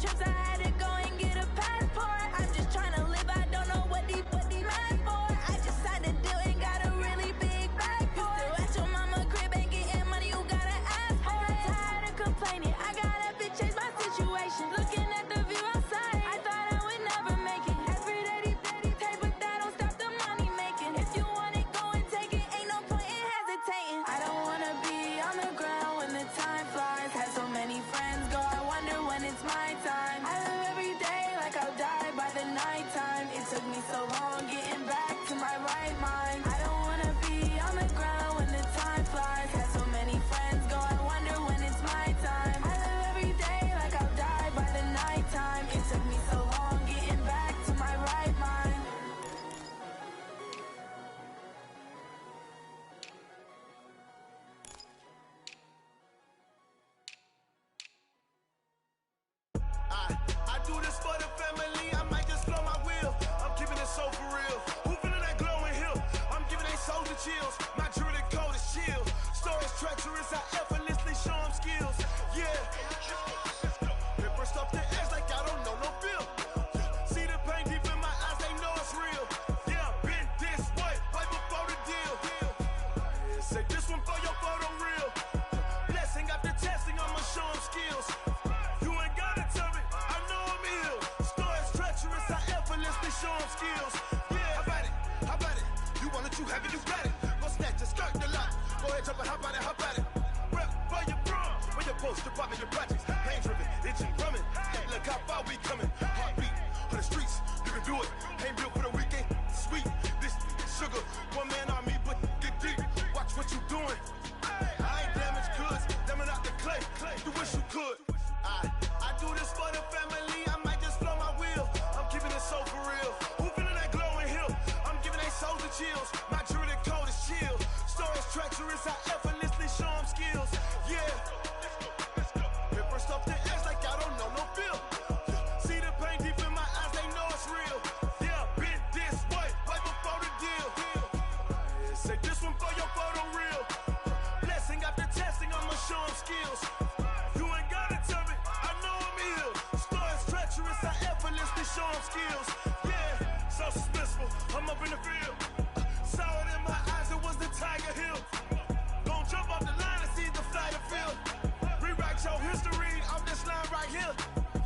trips, I had to go and get a passport. I'm just trying to live, I don't know what these mad for. I just signed a deal and got a really big bag for it. You still at your mama crib, ain't getting money, you gotta ask for it. I'm tired of complaining, I gotta bitch change my situation. Looking at the view outside, I thought I would never make it. Every day they take, but that don't stop the money making. If you want it, go and take it, ain't no point in hesitating. I don't wanna be on the ground when the time flies. Had so many friends go, I wonder when it's my time. I live every day like I'll die by the nighttime. It took me so long getting back to my right mind. I don't wanna be on the ground when the time flies. Had so many friends go, I wonder when it's my time. I live every day like I'll die by the nighttime. It took me so long getting back to my right mind. I do this for the family, I might just blow my wheel. I'm keeping it so for real. Who feeling that glowing hill? I'm giving they soldier chills. My jewelry code is chill. Stories treacherous, I effortlessly show them skills. Yeah. Paper stuff the edge like I don't know no feel. See the pain deep in my eyes, they know it's real. Yeah, been this way, right before the deal. Say this one for your photo reel. Blessing after testing, I'ma show them skills. You ain't gotta tell me, I know I'm ill. Stories treacherous, I effortlessly show them skills. Yeah, how about it? How about it? You want it, you have it, you got it. Go snatch it, skirt the lot. Go ahead, jump it, how about it, how about it? Rep for your prom, for your poster, popping your projects. Pain driven, itching, drumming. Look how far we coming. Heartbeat for the streets, you can do it. Ain't built for the weekend, sweet. This sugar, one man army, but get deep. Watch what you doing. I ain't damaged goods, damn it out the clay. You wish you could. I do this for the family, I might just blow my wheel. I'm keeping it so for real. Who feeling that glowing hill? I'm giving they soldier chills. My jewelry code is chill. Stories treacherous, I effortlessly show them skills. Yeah. Paper stuff the edge like I don't know no feel. See the pain deep in my eyes, they know it's real. Yeah, been this way, right before the deal. Say this one for your photo reel. Blessing after testing, I'ma show them skills. You ain't gotta tell me, I know I'm ill. Stories treacherous, I effortlessly show them skills. Yeah, so suspenseful, I'm up in the field. Saw it in my eyes, it was the Tiger Hill. Gon' jump off the line and see the flight of field. Rewrite your history off this line right here.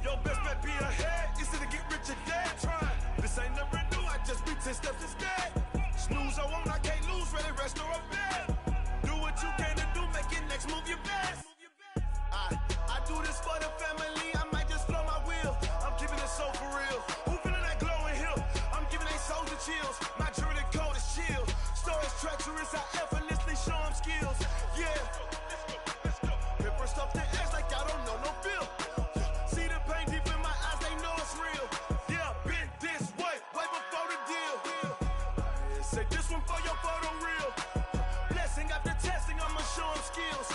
Your best bet be ahead, easy to get rich or dead trying. This ain't never new, I just be 10 steps instead. Snooze I won't, I can't lose, ready, rest or a bed. Do what you can to do, make your next move your best. I do this for the family, I might just blow my wheel. I'm keeping it so for real. Who feeling that glowing hill? I'm giving they soldier chills. My jewelry code is chill. Stories treacherous, I effortlessly show them skills. Yeah. Paper stuff the edge like I don't know no feel. See the pain deep in my eyes, they know it's real. Yeah, been this way, right before the deal. Say this one for your photo reel. Blessing after testing, I'ma show them skills.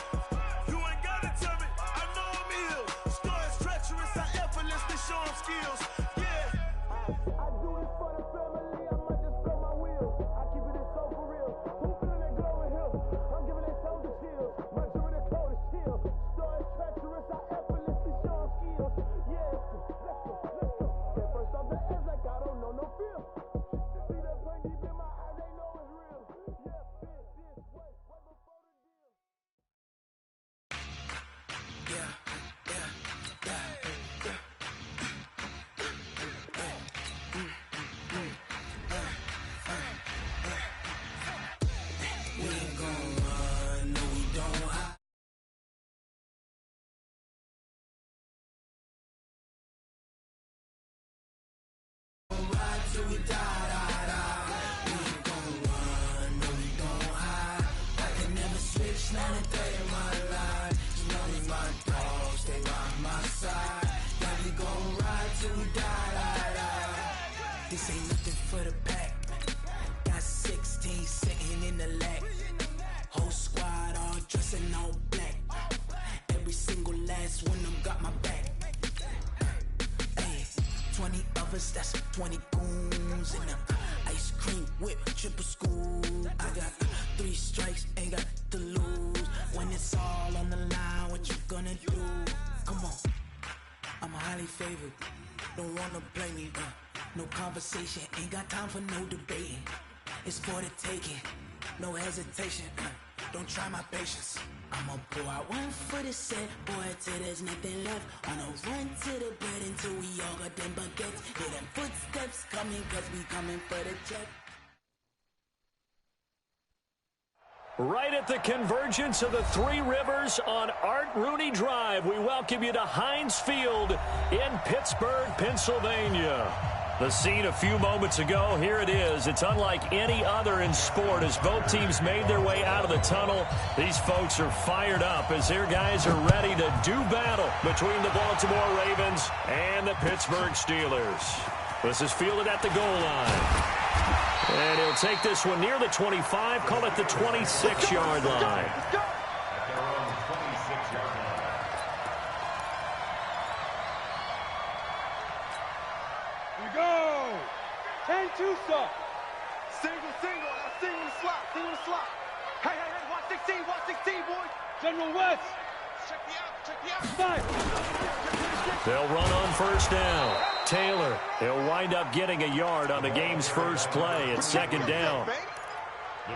You ain't gotta tell me, I know I'm ill. Stories treacherous, I effortlessly show them skills. Yeah. I do this for the family, I might just blow my wheel. I keep it so for real. Who feeling that glowing hill? I'm giving they soldier chills. My jewelry code is chill. Stories treacherous, I effortlessly show them skills. Yeah. Let's go. Get first off the edge like I don't know no feel. See that pain deep in my eyes, they know it's real. Yeah, been this way, right before the deal. We ain't gon' run, no we don't hide. Ride till we die. We ain't gon' run, no we don't hide. I can never switch, 93 in my life. You know me, my dog, stay by my side. Yeah, we gon' ride till we die. This ain't nothing for the pack. Got 16 sitting in the lap. Whole squad all dressing all black. Every single last one of them got my back. Hey, 20 of us, that's 20 goons in them. Ice cream whip, triple school. I got 3 strikes, ain't got to lose. When it's all on the line, what you gonna do? Come on. I'm highly favored. Don't wanna blame me, no conversation, ain't got time for no debating. It's for the taking, no hesitation, don't try my patience. I'ma pour out one for the set, boy, till there's nothing left. On a run to the bed until we all got them baguettes. Hear them footsteps coming, cause we coming for the check. Right at the convergence of the Three Rivers on Art Rooney Drive, we welcome you to Heinz Field in Pittsburgh, Pennsylvania. The scene a few moments ago, here it is. It's unlike any other in sport as both teams made their way out of the tunnel. These folks are fired up as their guys are ready to do battle between the Baltimore Ravens and the Pittsburgh Steelers. This is fielded at the goal line. And he'll take this one near the 25, call it the 26-yard line. Here we go. 10-2, sir. Single, now single in the slot. Hey, watch 16, boys. General West. Check the out. Five. They'll run on first down. Taylor, he'll wind up getting a yard on the game's first play. It's second down.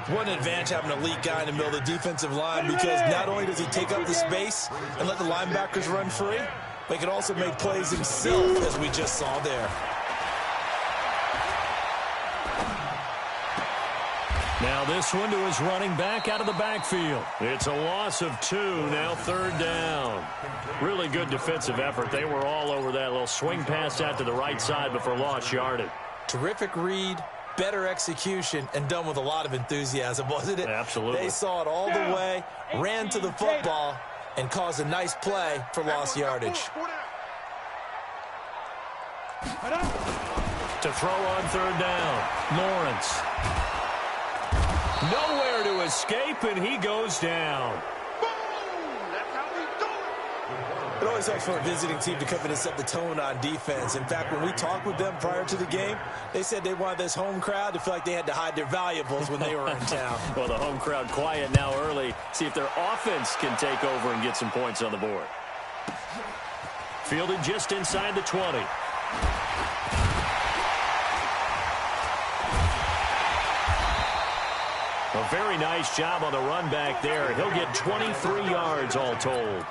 What an advantage having an elite guy in the middle of the defensive line, because not only does he take up the space and let the linebackers run free, but he can also make plays himself, as we just saw there. Now this one to his running back out of the backfield. It's a loss of 2, now third down. Really good defensive effort. They were all over that little swing pass out to the right side before lost yardage. Terrific read, better execution, and done with a lot of enthusiasm, wasn't it? Absolutely. They saw it all the way, ran to the football, and caused a nice play for lost yardage. To throw on third down, Lawrence. Nowhere to escape, and he goes down. It always helps for a visiting team to come in and set the tone on defense. In fact, when we talked with them prior to the game, they said they wanted this home crowd to feel like they had to hide their valuables when they were in town. Well, the home crowd quiet now early. See if their offense can take over and get some points on the board. Fielded just inside the 20. A very nice job on the run back there. He'll get 23 yards all told.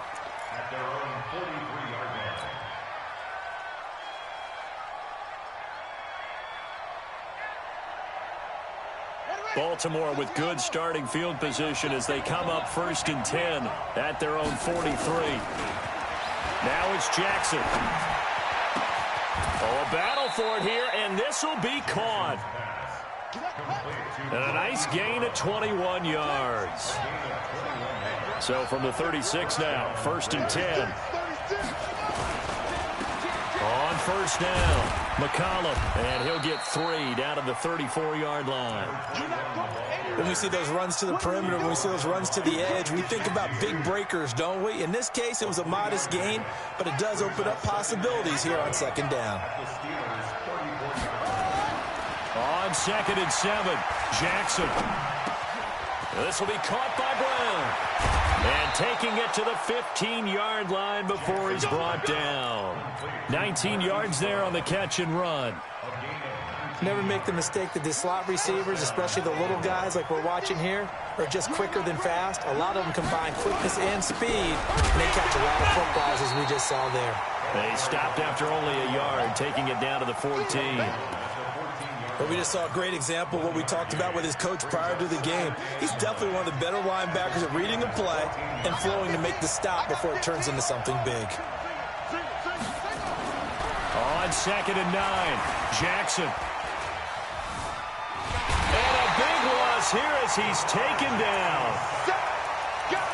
Baltimore with good starting field position as they come up 1st and 10 at their own 43. Now it's Jackson. Oh, a battle for it here, and this will be caught. And a nice gain of 21 yards. So from the 36 now, 1st and 10. On first down, McCollum, and he'll get 3 down to the 34-yard line. When we see those runs to the perimeter, when we see those runs to the edge, we think about big breakers, don't we? In this case, it was a modest gain, but it does open up possibilities here on second down. On 2nd and 7, Jackson. This will be caught by Brown. And taking it to the 15-yard line before he's brought down. 19 yards there on the catch and run. Never make the mistake that the slot receivers, especially the little guys like we're watching here, are just quicker than fast. A lot of them combine quickness and speed, and they catch a lot of footballs, as we just saw there. They stopped after only a yard, taking it down to the 14. But we just saw a great example of what we talked about with his coach prior to the game. He's definitely one of the better linebackers at reading a play and flowing to make the stop before it turns into something big. On 2nd and 9, Jackson. And a big loss here as he's taken down.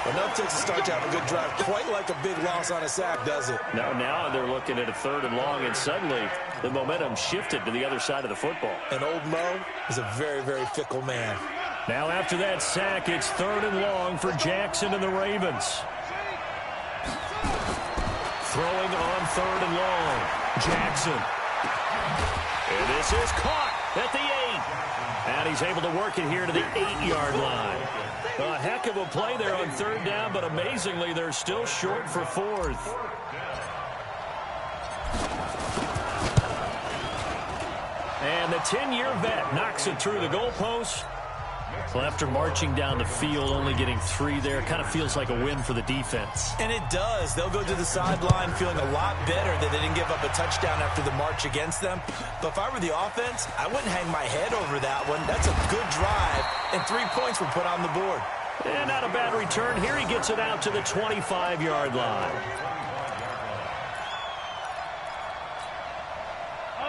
Enough takes a start to have a good drive. Quite like a big loss on a sack, does it? Now they're looking at a 3rd and long, and suddenly the momentum shifted to the other side of the football. And old Mo is a very, very fickle man. Now after that sack, it's 3rd and long for Jackson and the Ravens. Throwing on 3rd and long, Jackson. And this is caught at the 8. And he's able to work it here to the 8-yard line. A heck of a play there on 3rd down, but amazingly, they're still short for 4th. And the 10-year vet knocks it through the goalpost. Well, after marching down the field, only getting 3 there, kind of feels like a win for the defense. And it does. They'll go to the sideline feeling a lot better that they didn't give up a touchdown after the march against them. But if I were the offense, I wouldn't hang my head over that one. That's a good drive, and 3 points were put on the board. And not a bad return. Here he gets it out to the 25-yard line.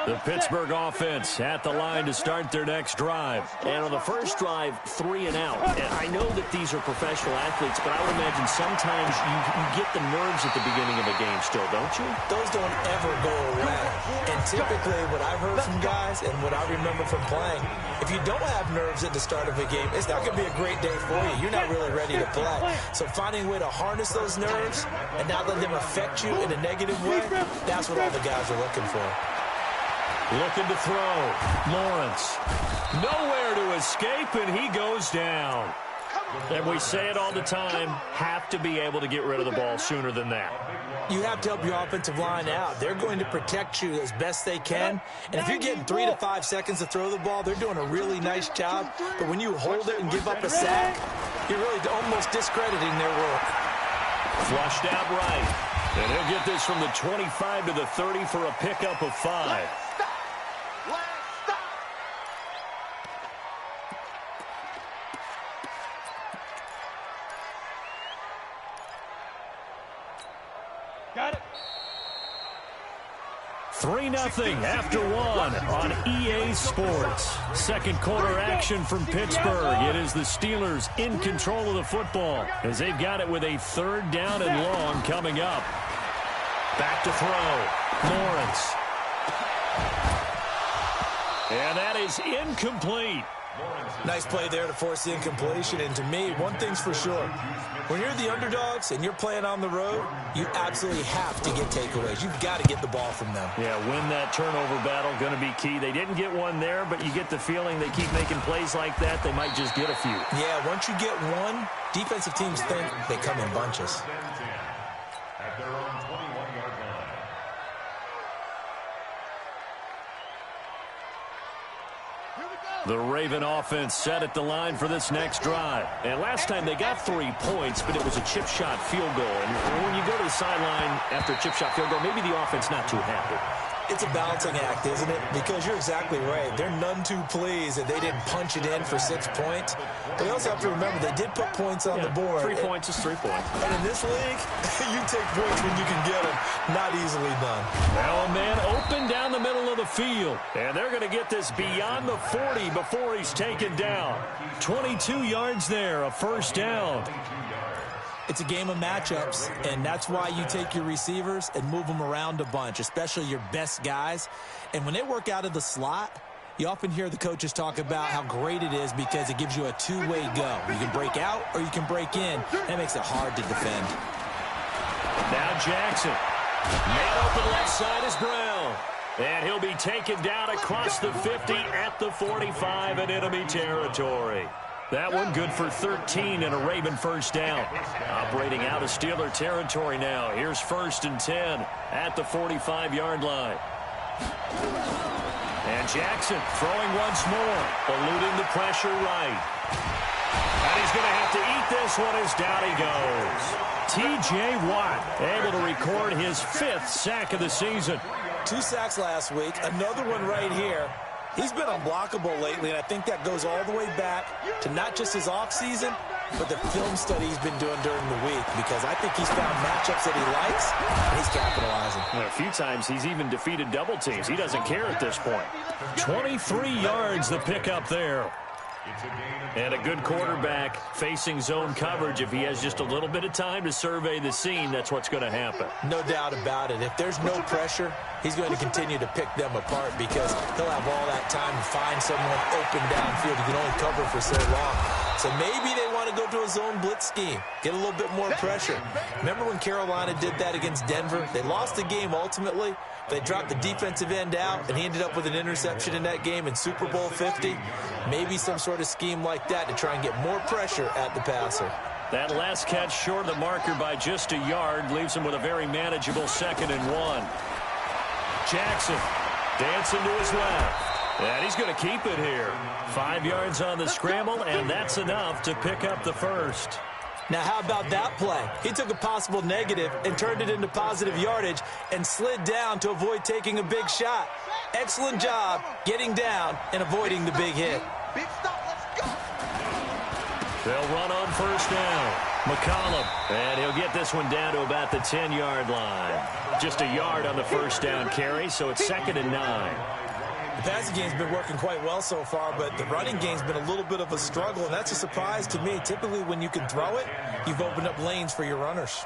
The Pittsburgh offense at the line to start their next drive. And on the first drive, 3 and out. And I know that these are professional athletes, but I would imagine sometimes you get the nerves at the beginning of a game still, don't you? Those don't ever go away. And typically what I've heard from guys and what I remember from playing, if you don't have nerves at the start of a game, it's not going to be a great day for you. You're not really ready to play. So finding a way to harness those nerves and not let them affect you in a negative way, that's what all the guys are looking for. Looking to throw. Lawrence. Nowhere to escape, and he goes down. And we say it all the time, have to be able to get rid of the ball sooner than that. You have to help your offensive line out. They're going to protect you as best they can. And if you're getting 3 to 5 seconds to throw the ball, they're doing a really nice job. But when you hold it and give up a sack, you're really almost discrediting their work. Flushed out right. And he'll get this from the 25 to the 30 for a pickup of 5. Got it. 3-0 after 1 on EA Sports. Second quarter action from Pittsburgh. It is the Steelers in control of the football as they've got it with a 3rd down and long coming up. Back to throw. Lawrence. And that is incomplete. Nice play there to force the incompletion. And to me, one thing's for sure. When you're the underdogs and you're playing on the road, you absolutely have to get takeaways. You've got to get the ball from them. Yeah, win that turnover battle, going to be key. They didn't get one there, but you get the feeling they keep making plays like that, they might just get a few. Yeah, once you get one, defensive teams think they come in bunches. At their own 21-yard line. The Raven offense set at the line for this next drive. And last time they got 3 points, but it was a chip shot field goal. And when you go to the sideline after a chip shot field goal, maybe the offense not too happy. It's a balancing act, isn't it? Because you're exactly right. They're none too pleased that they didn't punch it in for 6 points. But you also have to remember they did put points on the board. 3 points is 3 points. And in this league, you take points when you can get them. Not easily done. Now a man open down the middle of the field. And they're going to get this beyond the 40 before he's taken down. 22 yards there, a 1st down. It's a game of matchups, and that's why you take your receivers and move them around a bunch, especially your best guys. And when they work out of the slot, you often hear the coaches talk about how great it is because it gives you a 2-way go. You can break out or you can break in. That makes it hard to defend. Now Jackson. Man open left side is Brown. And he'll be taken down across the 50 at the 45 in enemy territory. That one good for 13 and a Raven 1st down. Operating out of Steeler territory now. Here's 1st and 10 at the 45-yard line. And Jackson throwing once more, eluding the pressure right. And he's going to have to eat this one as down he goes. T.J. Watt able to record his 5th sack of the season. 2 sacks last week, another one right here. He's been unblockable lately, and I think that goes all the way back to not just his offseason, but the film study he's been doing during the week, because I think he's found matchups that he likes, and he's capitalizing. And a few times he's even defeated double teams. He doesn't care at this point. 23 yards the pickup there. And a good quarterback facing zone coverage. If he has just a little bit of time to survey the scene, that's what's going to happen. No doubt about it. If there's no pressure, he's going to continue to pick them apart because he'll have all that time to find someone open downfield. He can only cover for so long. So maybe they want to go to a zone blitz scheme, get a little bit more pressure. Remember when Carolina did that against Denver? They lost the game ultimately. They dropped the defensive end out, and he ended up with an interception in that game in Super Bowl 50. Maybe some sort of scheme like that to try and get more pressure at the passer. That last catch short of the marker by just a yard leaves him with a very manageable 2nd and 1. Jackson dancing to his left. And he's going to keep it here. 5 yards on the scramble, and that's enough to pick up the first. Now, how about that play? He took a possible negative and turned it into positive yardage and slid down to avoid taking a big shot. Excellent job getting down and avoiding the big hit. Big stop, let's go. They'll run on first down. McCollum, and he'll get this one down to about the 10-yard line. Just a yard on the first down carry, so it's 2nd and 9. The passing game's been working quite well so far, but the running game's been a little bit of a struggle, and that's a surprise to me. Typically, when you can throw it, you've opened up lanes for your runners.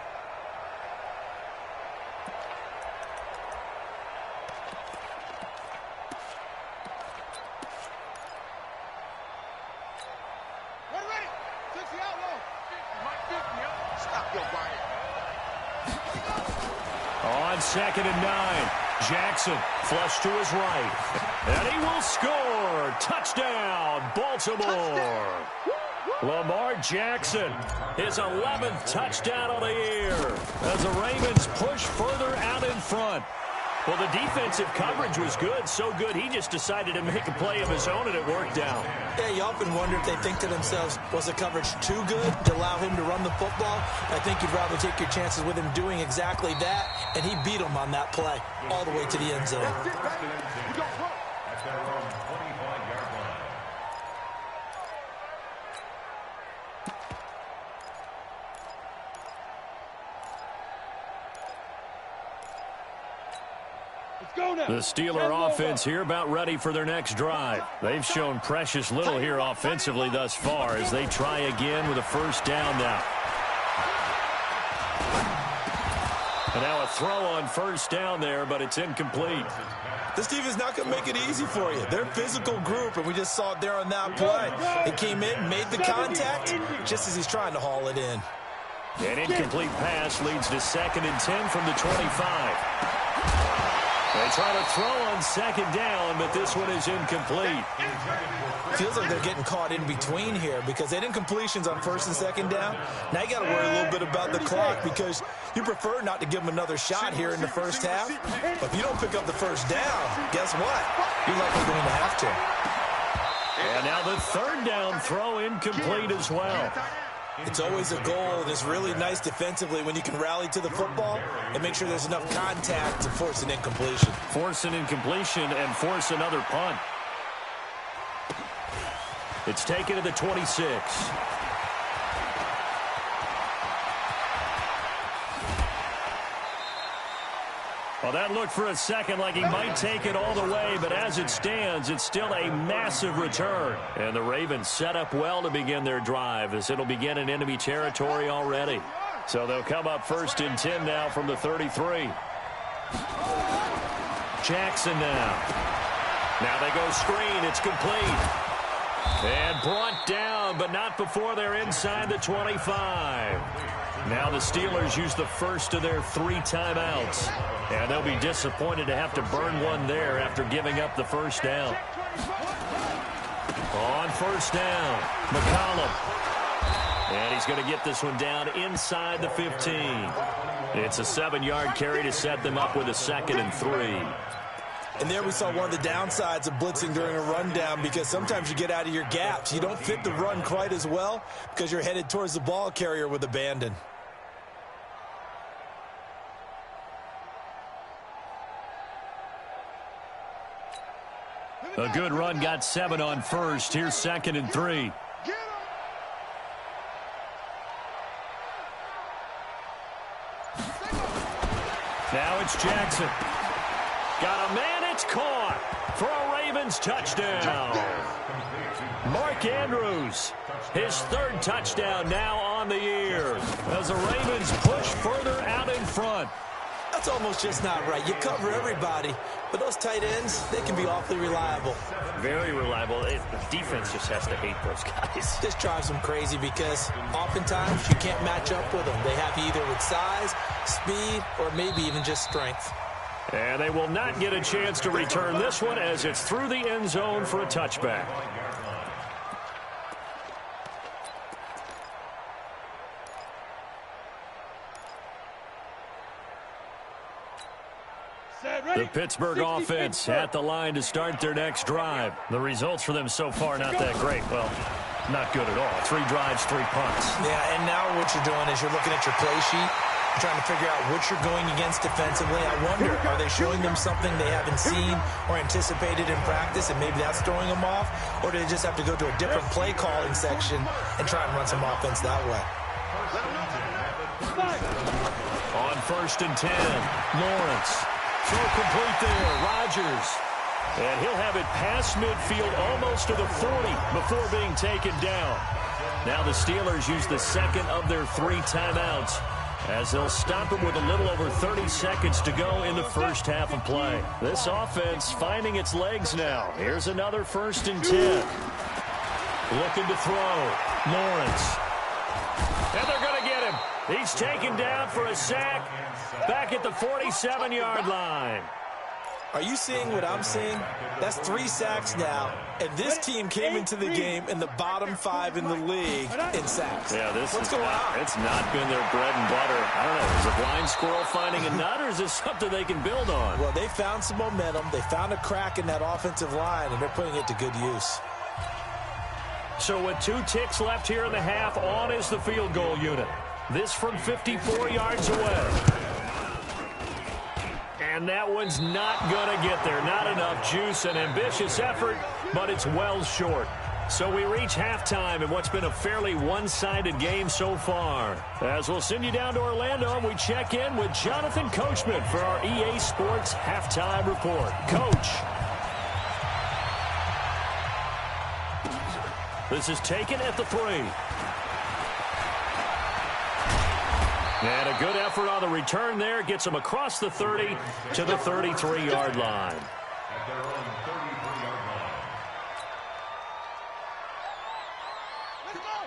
On 2nd and 9, Jackson flush to his right, and he will score. Touchdown, Baltimore. Lamar Jackson, his 11th touchdown of the year as the Ravens push further out in front. Well, the defensive coverage was good, so good he just decided to make a play of his own, and it worked out. Yeah, you often wonder if they think to themselves, was the coverage too good to allow him to run the football? I think you'd rather take your chances with him doing exactly that, and he beat him on that play all the way to the end zone. The Steeler offense here about ready for their next drive. They've shown precious little here offensively thus far as they try again with a first down now. And now a throw on first down there, but it's incomplete. This team is not going to make it easy for you. They're a physical group, and we just saw it there on that play. They came in, made the contact, just as he's trying to haul it in. An incomplete pass leads to 2nd and 10 from the 25. They try to throw on 2nd down, but this one is incomplete. Feels like they're getting caught in between here because they didn't incompletions on 1st and 2nd down. Now you got to worry a little bit about the clock because you prefer not to give them another shot here in the first half. But if you don't pick up the first down, guess what? You're likely going to have to. And now the 3rd down throw incomplete as well. It's always a goal, and it's really nice defensively when you can rally to the football and make sure there's enough contact to force an incompletion. Force an incompletion and force another punt. It's taken to the 26. Well, that looked for a second like he might take it all the way, but as it stands, it's still a massive return. And the Ravens set up well to begin their drive as it'll begin in enemy territory already. So they'll come up 1st and 10 now from the 33. Jackson now. Now they go screen. It's complete. And brought down, but not before they're inside the 25. Now the Steelers use the first of their 3 timeouts. And they'll be disappointed to have to burn one there after giving up the first down. On first down, McCollum. And he's going to get this one down inside the 15. It's a 7-yard carry to set them up with a 2nd and 3. And there we saw one of the downsides of blitzing during a rundown because sometimes you get out of your gaps. You don't fit the run quite as well because you're headed towards the ball carrier with abandon. A good run got 7 on first. Here's 2nd and 3. Now it's Jackson. Got a man, it's caught for a Ravens touchdown. Mark Andrews, his 3rd touchdown now on the year as the Ravens push further out in front. That's almost just not right. You cover everybody, but those tight ends, they can be awfully reliable. Very reliable. The defense just has to hate those guys. This drives them crazy because oftentimes you can't match up with them. They have you either with size, speed, or maybe even just strength. And they will not get a chance to return this one as it's through the end zone for a touchback. The Pittsburgh offense at the line to start their next drive. The results for them so far not that great. Well, not good at all. 3 drives, 3 punts. Yeah, and now what you're doing is you're looking at your play sheet, trying to figure out what you're going against defensively. I wonder, are they showing them something they haven't seen or anticipated in practice, and maybe that's throwing them off? Or do they just have to go to a different play calling section and try and run some offense that way? On 1st and 10, Lawrence. Throw complete there, Rodgers. And he'll have it past midfield almost to the 40 before being taken down. Now the Steelers use the second of their 3 timeouts as they'll stop him with a little over 30 seconds to go in the first half of play. This offense finding its legs now. Here's another 1st and 10. Looking to throw. Lawrence. And they're going to get him. He's taken down for a sack back at the 47-yard line. Are you seeing what I'm seeing? That's 3 sacks now, and this team came into the game in the bottom 5 in the league in sacks. Yeah, What's going on? It's not been their bread and butter. I don't know, is a blind squirrel finding a nut, or is this something they can build on? Well, they found some momentum. They found a crack in that offensive line, and they're putting it to good use. So with 2 ticks left here in the half, on is the field goal unit. This from 54 yards away. And that one's not going to get there. Not enough juice, an ambitious effort, but it's well short. So we reach halftime in what's been a fairly one-sided game so far. As we'll send you down to Orlando, we check in with Jonathan Coachman for our EA Sports Halftime Report. Coach. This is taken at the 3. And a good effort on the return there. Gets him across the 30 to the 33-yard line.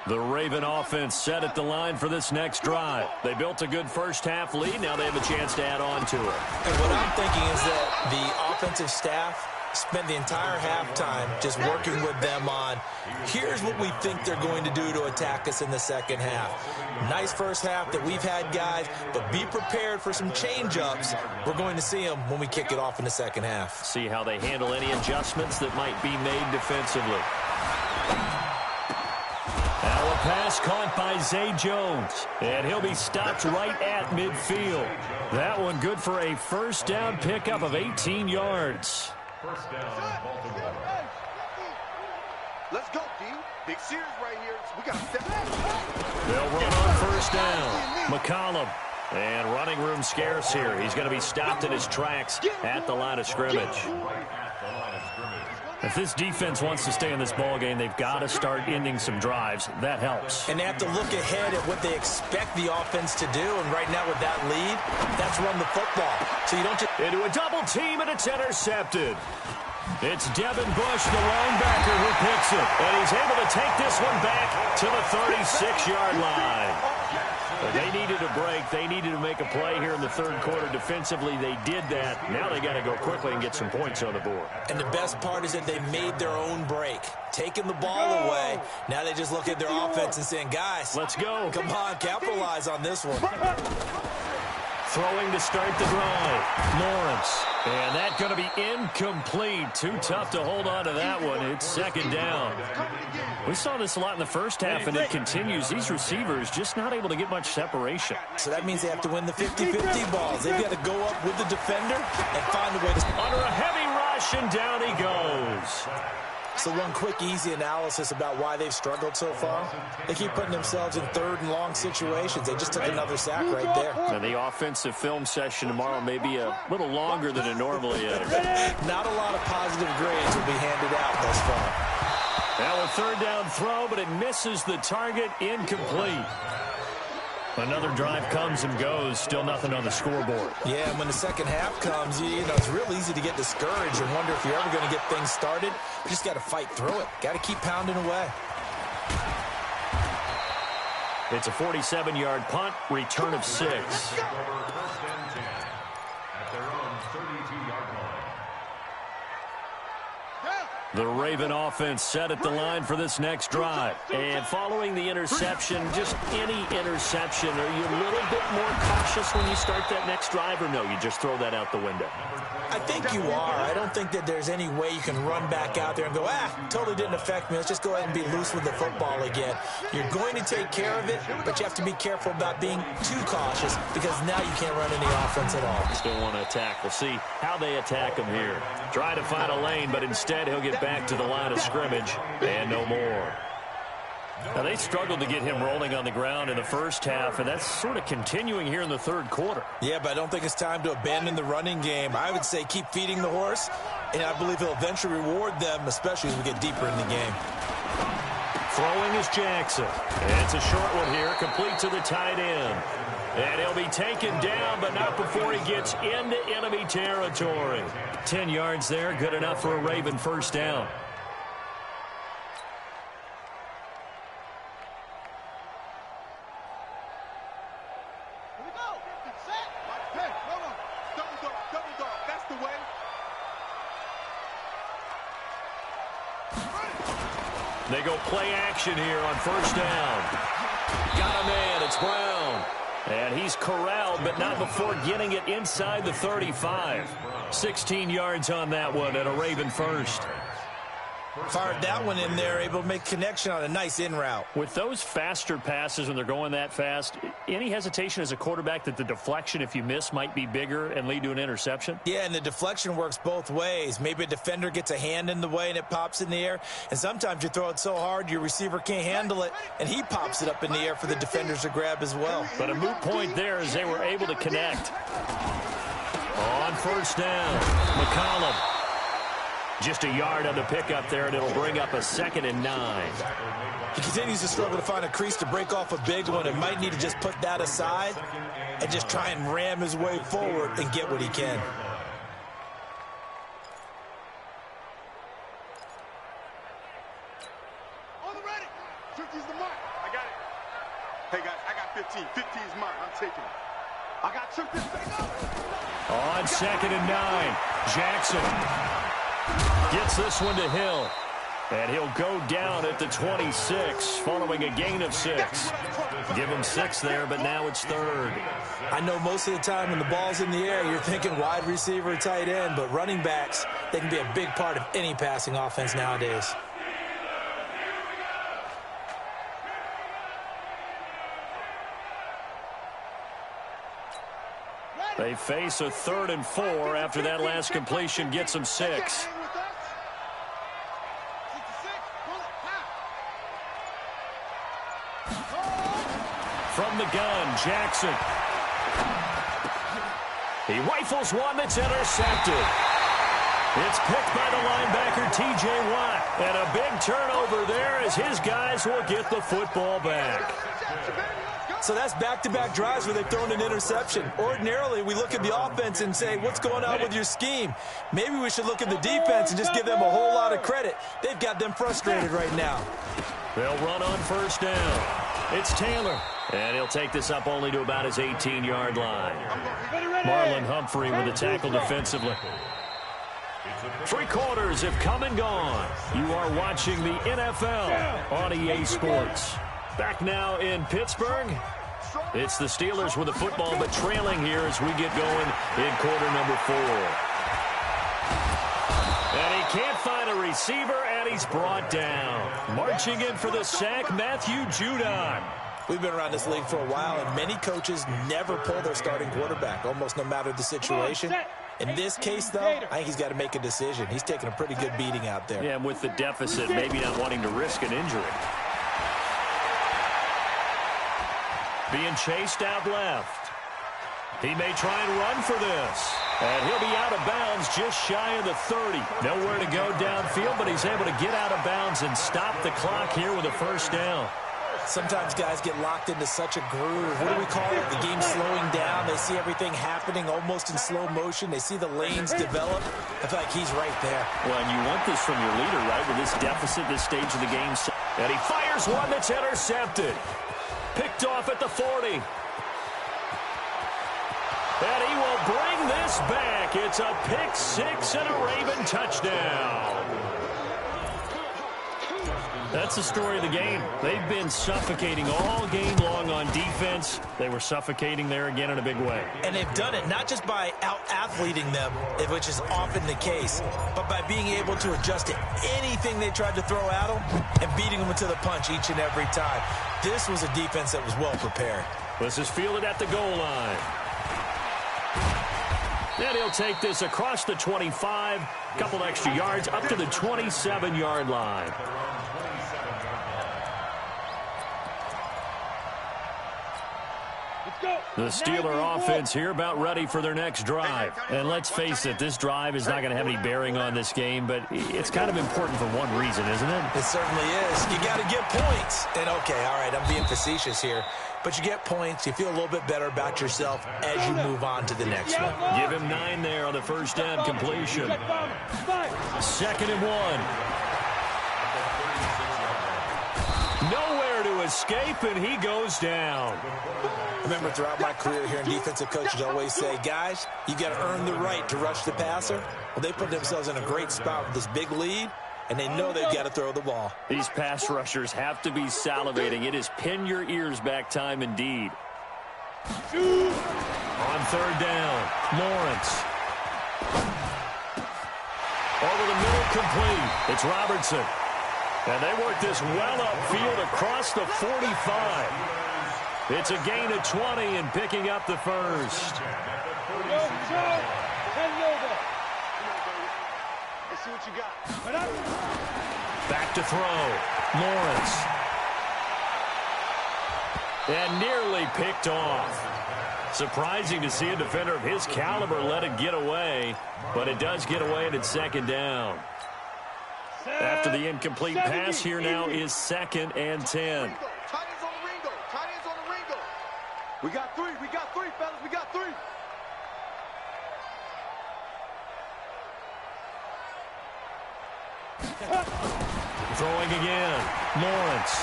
The Raven offense set at the line for this next drive. They built a good first-half lead. Now they have a chance to add on to it. And what I'm thinking is that the offensive staff spent the entire halftime just working with them on, here's what we think they're going to do to attack us in the second half. Nice first half that we've had, guys, but be prepared for some change-ups. We're going to see them when we kick it off in the second half. See how they handle any adjustments that might be made defensively. Now a pass caught by Zay Jones, and he'll be stopped right at midfield. That one good for a first down pickup of 18 yards. First down, Baltimore. Let's go, D. Big series right here. We got to step up. They'll run on first down. McCollum. And running room scarce here. He's going to be stopped in his tracks at the line of scrimmage. If this defense wants to stay in this ballgame, they've got to start ending some drives. That helps. And they have to look ahead at what they expect the offense to do. And right now with that lead, that's run the football. So you don't just... Into a double team, and it's intercepted. It's Devin Bush, the linebacker, who picks it. And he's able to take this one back to the 36-yard line. But they needed a break. They needed to make a play here in the third quarter. Defensively, they did that. Now they got to go quickly and get some points on the board. And the best part is that they made their own break. Taking the ball away. Now they just look at their offense and saying, guys, let's go. Come on, capitalize on this one. Throwing to start the drive. Lawrence. And that's going to be incomplete. Too tough to hold on to that one. It's second down. We saw this a lot in the first half, and it continues. These receivers just not able to get much separation. So that means they have to win the 50-50 balls. They've got to go up with the defender and find a way to... Under a heavy rush, and down he goes. So one quick, easy analysis about why they've struggled so far. They keep putting themselves in third and long situations. They just took another sack right there. And the offensive film session tomorrow may be a little longer than it normally is. Not a lot of positive grades will be handed out thus far. Now a third down throw, but it misses the target, incomplete. Another drive comes and goes, still nothing on the scoreboard. Yeah, and when the second half comes, you know, it's real easy to get discouraged and wonder if you're ever going to get things started. You just got to fight through it. Got to keep pounding away. It's a 47-yard punt, return of 6. The Raven offense set at the line for this next drive. And following the interception, just any interception, are you a little bit more cautious when you start that next drive, or no, you just throw that out the window? I think you are. I don't think that there's any way you can run back out there and go, totally didn't affect me. Let's just go ahead and be loose with the football again. You're going to take care of it, but you have to be careful about being too cautious because now you can't run any offense at all. Still want to attack. We'll see how they attack him here. Try to find a lane, but instead he'll get back to the line of scrimmage and no more. Now, they struggled to get him rolling on the ground in the first half, and that's sort of continuing here in the third quarter. Yeah, but I don't think it's time to abandon the running game. I would say keep feeding the horse, and I believe he'll eventually reward them, especially as we get deeper in the game. Throwing is Jackson. And it's a short one here, complete to the tight end. And he'll be taken down, but not before he gets into enemy territory. 10 yards there, good enough for a Raven first down. They go play action here on first down. Got a man, it's Brown. And he's corralled, but not before getting it inside the 35. 16 yards on that one and a Raven first. Fired that one in there, able to make connection on a nice in route. With those faster passes when they're going that fast, any hesitation as a quarterback that the deflection, if you miss, might be bigger and lead to an interception? Yeah, and the deflection works both ways. Maybe a defender gets a hand in the way and it pops in the air. And sometimes you throw it so hard your receiver can't handle it, and he pops it up in the air for the defenders to grab as well. But a moot point there as they were able to connect. On first down, McCollum. Just a yard on the pickup there, and it'll bring up a 2nd and 9. He continues to struggle to find a crease to break off a big one and might need to just put that aside and just try and ram his way forward and get what he can. On the ready. 15's the mark. I got it. Hey, guys, I got 15. 15's mine. I'm taking it. I got 2. On 2nd and 9, Jackson gets this one to Hill. And he'll go down at the 26 following a gain of 6. Give him 6 there, but now it's 3rd. I know most of the time when the ball's in the air, you're thinking wide receiver, tight end, but running backs, they can be a big part of any passing offense nowadays. They face a 3rd and 4 after that last completion gets them 6. From the gun, Jackson. He rifles one that's intercepted. It's picked by the linebacker, T.J. Watt. And a big turnover there as his guys will get the football back. So that's back-to-back drives where they've thrown an interception. Ordinarily, we look at the offense and say, what's going on with your scheme? Maybe we should look at the defense and just give them a whole lot of credit. They've got them frustrated right now. They'll run on first down. It's Taylor. And he'll take this up only to about his 18-yard line. Marlon Humphrey with a tackle defensively. 3 quarters have come and gone. You are watching the NFL on EA Sports. Back now in Pittsburgh. It's the Steelers with the football, but trailing here as we get going in quarter number 4. And he can't find a receiver, and he's brought down. Marching in for the sack, Matthew Judon. We've been around this league for a while, and many coaches never pull their starting quarterback, almost no matter the situation. In this case, though, I think he's got to make a decision. He's taking a pretty good beating out there. Yeah, and with the deficit, maybe not wanting to risk an injury. Being chased out left. He may try and run for this. And he'll be out of bounds just shy of the 30. Nowhere to go downfield, but he's able to get out of bounds and stop the clock here with a first down. Sometimes guys get locked into such a groove. What do we call it? The game's slowing down. They see everything happening almost in slow motion. They see the lanes develop. I feel like he's right there. Well, and you want this from your leader, right, with this deficit, this stage of the game. And he fires one that's intercepted. Picked off at the 40. And he will bring this back. It's a pick 6 and a Raven touchdown. That's the story of the game. They've been suffocating all game long on defense. They were suffocating there again in a big way. And they've done it not just by out-athleting them, which is often the case, but by being able to adjust to anything they tried to throw at them and beating them to the punch each and every time. This was a defense that was well prepared. This is fielded at the goal line. And he'll take this across the 25, couple extra yards up to the 27-yard line. The Steeler offense here about ready for their next drive. And let's face it, this drive is not going to have any bearing on this game, but it's kind of important for one reason, isn't it? It certainly is. You got to get points. And, okay, all right, I'm being facetious here. But you get points, you feel a little bit better about yourself as you move on to the next one. Give him 9 there on the first down completion. 2nd and 1. Nowhere to escape, and he goes down. Remember, throughout my career here in defensive coaches always say, guys, you got to earn the right to rush the passer. Well, they put themselves in a great spot with this big lead, and they know they've got to throw the ball. These pass rushers have to be salivating. It is pin your ears back time indeed. On 3rd down, Lawrence. Over the middle, complete. It's Robertson. And they work this well upfield across the 45. It's a gain of 20 and picking up the first. See what you got. Back to throw. Lawrence. And nearly picked off. Surprising to see a defender of his caliber let it get away, but it does get away and it's 2nd down. After the incomplete pass, here now is 2nd and 10. Tight ends on the Ringo. Tight ends on the Ringo. We got 3. We got 3, fellas. We got 3. Throwing again. Lawrence.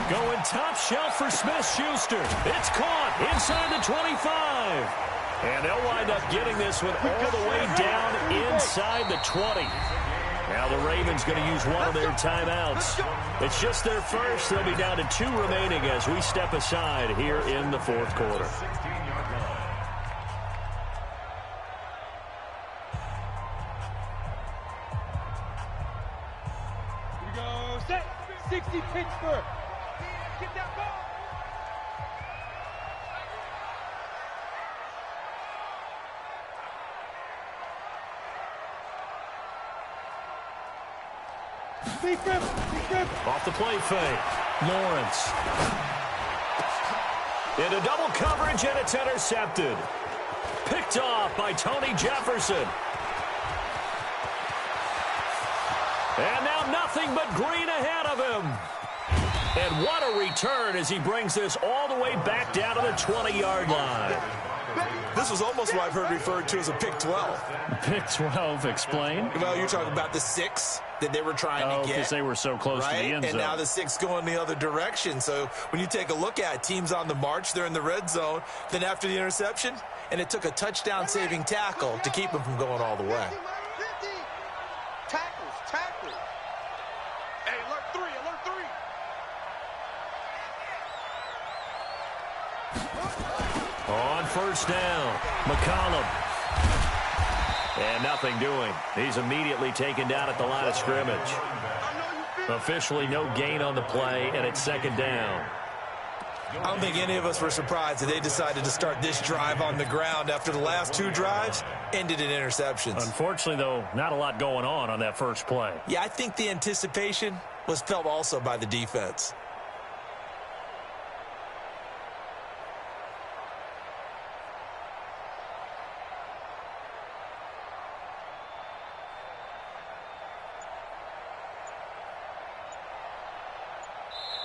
Going top shelf for Smith-Schuster. It's caught inside the 25. And they'll wind up getting this one all the way down inside the 20. Now the Ravens going to use one of their timeouts. It's just their first. They'll be down to 2 remaining as we step aside here in the 4th quarter. Here we go. Set. 60 Pittsburgh. Get that ball. Off the play fake. Lawrence. Into double coverage, and it's intercepted. Picked off by Tony Jefferson. And now nothing but green ahead of him. And what a return as he brings this all the way back down to the 20-yard line. This was almost what I've heard referred to as a pick 12. Pick 12, explain. Well, you're talking about the 6 that they were trying to get. Because they were so close to the end zone. And now the 6 going the other direction. So when you take a look at teams on the march, they're in the red zone. Then after the interception, and it took a touchdown-saving tackle to keep them from going all the way. Tackles. Hey, alert 3. On first down, McCollum. And nothing doing. He's immediately taken down at the line of scrimmage. Officially no gain on the play, and it's 2nd down. I don't think any of us were surprised that they decided to start this drive on the ground after the last 2 drives ended in interceptions. Unfortunately, though, not a lot going on that first play. Yeah, I think the anticipation was felt also by the defense.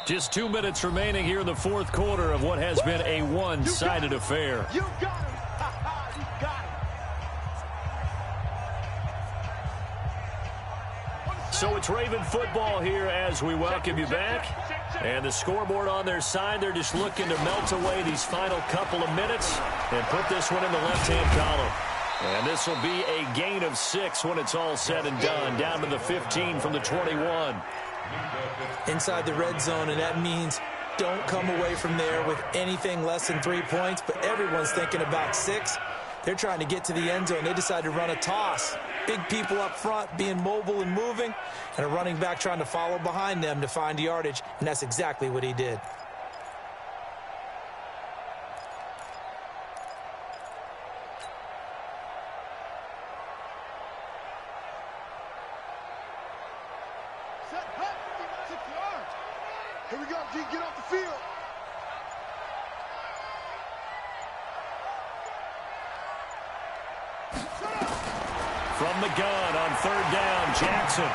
Just 2 minutes remaining here in the 4th quarter of what has been a one-sided affair. You got him. You got him. So it's Raven football here as we welcome you back. And the scoreboard on their side, they're just looking to melt away these final couple of minutes and put this one in the left-hand column. And this will be a gain of 6 when it's all said and done, down to the 15 from the 21. Inside the red zone, and that means don't come away from there with anything less than 3 points, but everyone's thinking about 6. They're trying to get to the end zone. They decide to run a toss. Big people up front being mobile and moving, and a running back trying to follow behind them to find yardage, and that's exactly what he did. Here we go, G, get off the field. From the gun on 3rd down, Jackson.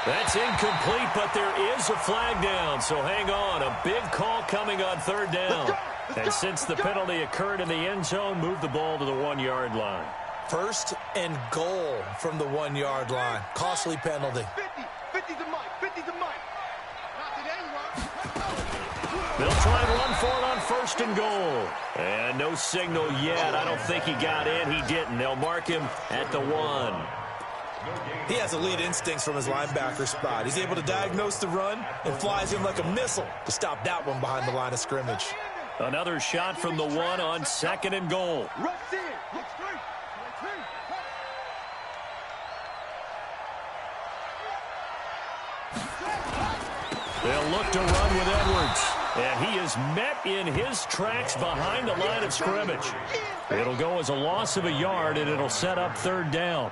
That's incomplete, but there is a flag down, so hang on. A big call coming on 3rd down. And since the penalty occurred in the end zone, move the ball to the 1-yard line. 1st and goal from the 1-yard line. Costly penalty. 50 to Mike, 50 to Mike. Not today, Ron. They'll try and run for it on 1st and goal. And no signal yet. I don't think he got in. He didn't. They'll mark him at the 1. He has elite instincts from his linebacker spot. He's able to diagnose the run and flies in like a missile to stop that one behind the line of scrimmage. Another shot from the 1 on 2nd and goal. Rush in. They'll look to run with Edwards. And he is met in his tracks behind the line of scrimmage. It'll go as a loss of a yard, and it'll set up 3rd down.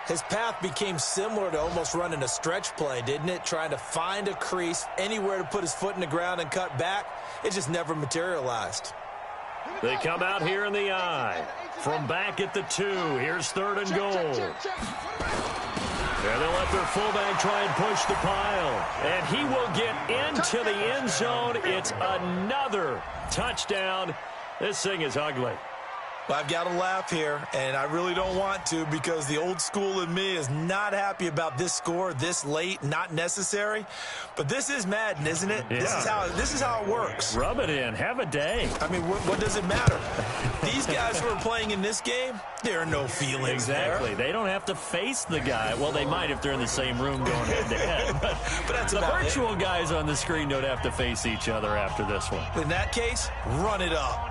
His path became similar to almost running a stretch play, didn't it? Trying to find a crease, anywhere to put his foot in the ground and cut back. It just never materialized. They come out here in the I. From back at the 2, here's 3rd and goal. And they'll let their fullback try and push the pile. And he will get into the end zone. It's another touchdown. This thing is ugly. Well, I've got to laugh here, and I really don't want to because the old school in me is not happy about this score this late, not necessary. But this is Madden, isn't it? Yeah. This is how it works. Rub it in. Have a day. I mean, what does it matter? These guys who are playing in this game, there are no feelings Exactly. there. They don't have to face the guy. Well, they might if they're in the same room going head-to-head. But that's the about virtual guys on the screen don't have to face each other after this one. In that case, run it up.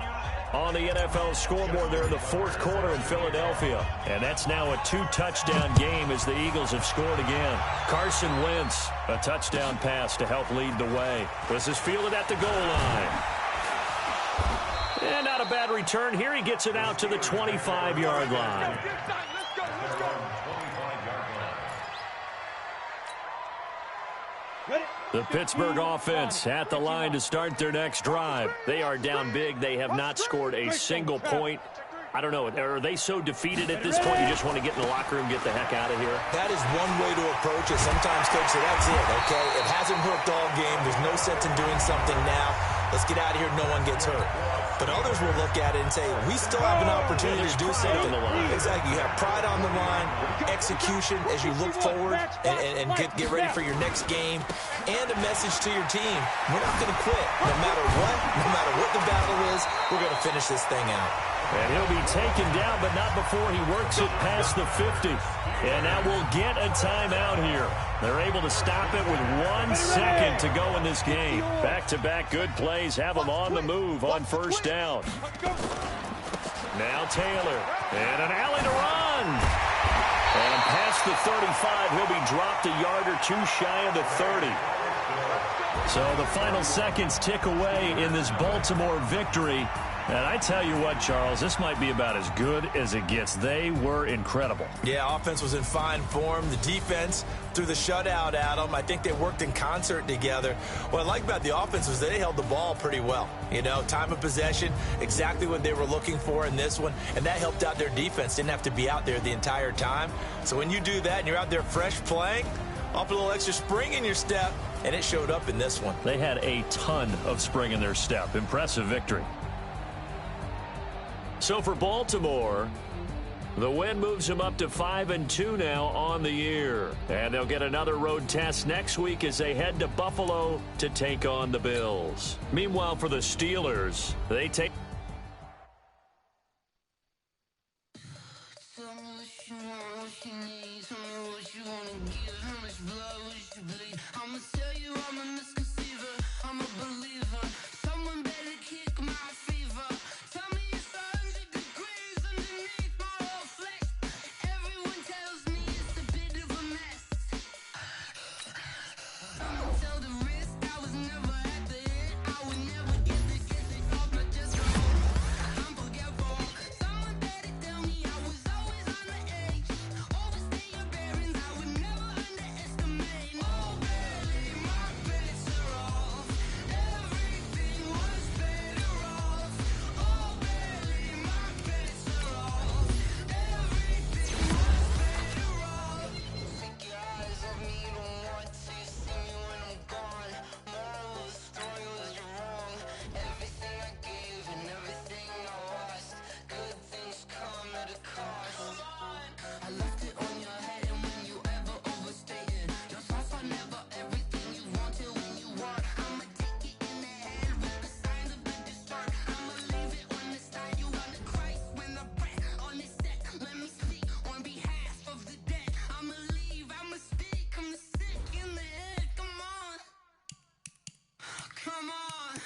On the NFL scoreboard there in the 4th quarter in Philadelphia. And that's now a 2-touchdown game as the Eagles have scored again. Carson Wentz, a touchdown pass to help lead the way. This is fielded at the goal line. And not a bad return here. He gets it out to the 25-yard line. The Pittsburgh offense at the line to start their next drive. They are down big. They have not scored a single point. I don't know. Are they so defeated at this point you just want to get in the locker room, get the heck out of here? That is one way to approach it. Sometimes, Coach, say that's it, okay? It hasn't worked all game. There's no sense in doing something now. Let's get out of here. No one gets hurt. But others will look at it and say, we still have an opportunity to do something. Exactly. You have pride on the line, execution as you look forward and get ready for your next game, and a message to your team. We're not going to quit. No matter what the battle is, we're going to finish this thing out. And he'll be taken down, but not before he works it past the 50. And now we'll get a timeout here. They're able to stop it with 1 second to go in this game. Back-to-back good plays have them on the move on 1st down. Now Taylor. And an alley to run. And past the 35, he'll be dropped a yard or 2 shy of the 30. So the final seconds tick away in this Baltimore victory. And I tell you what, Charles, this might be about as good as it gets. They were incredible. Yeah, offense was in fine form. The defense threw the shutout at them. I think they worked in concert together. What I like about the offense was they held the ball pretty well. You know, time of possession, exactly what they were looking for in this one. And that helped out their defense. Didn't have to be out there the entire time. So when you do that and you're out there fresh playing, off a little extra spring in your step, and it showed up in this one. They had a ton of spring in their step. Impressive victory. So for Baltimore, the win moves them up to 5-2 now on the year. And they'll get another road test next week as they head to Buffalo to take on the Bills. Meanwhile, for the Steelers, they take... Come on.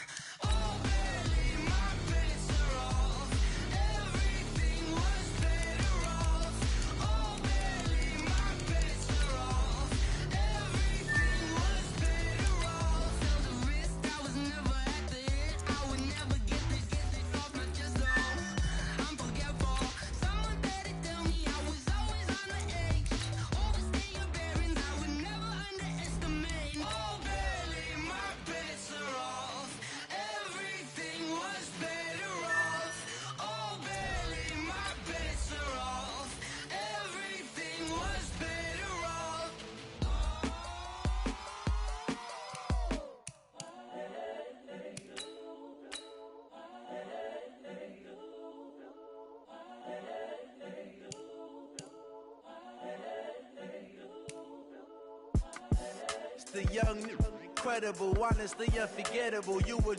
Oh, barely, my bets are off. Everything was better off. Oh, barely, my bets are off. Everything was better off. Felt the risk, I was never at the end. I would never get this off my chest, though. I'm forgetful. Someone better tell me I was always on the edge. Overstay your bearings, I would never underestimate. Oh, barely, my bets are off. Everything was better off. Oh, barely, my bets are off. Everything was better off. It's the young, incredible, honestly unforgettable. You were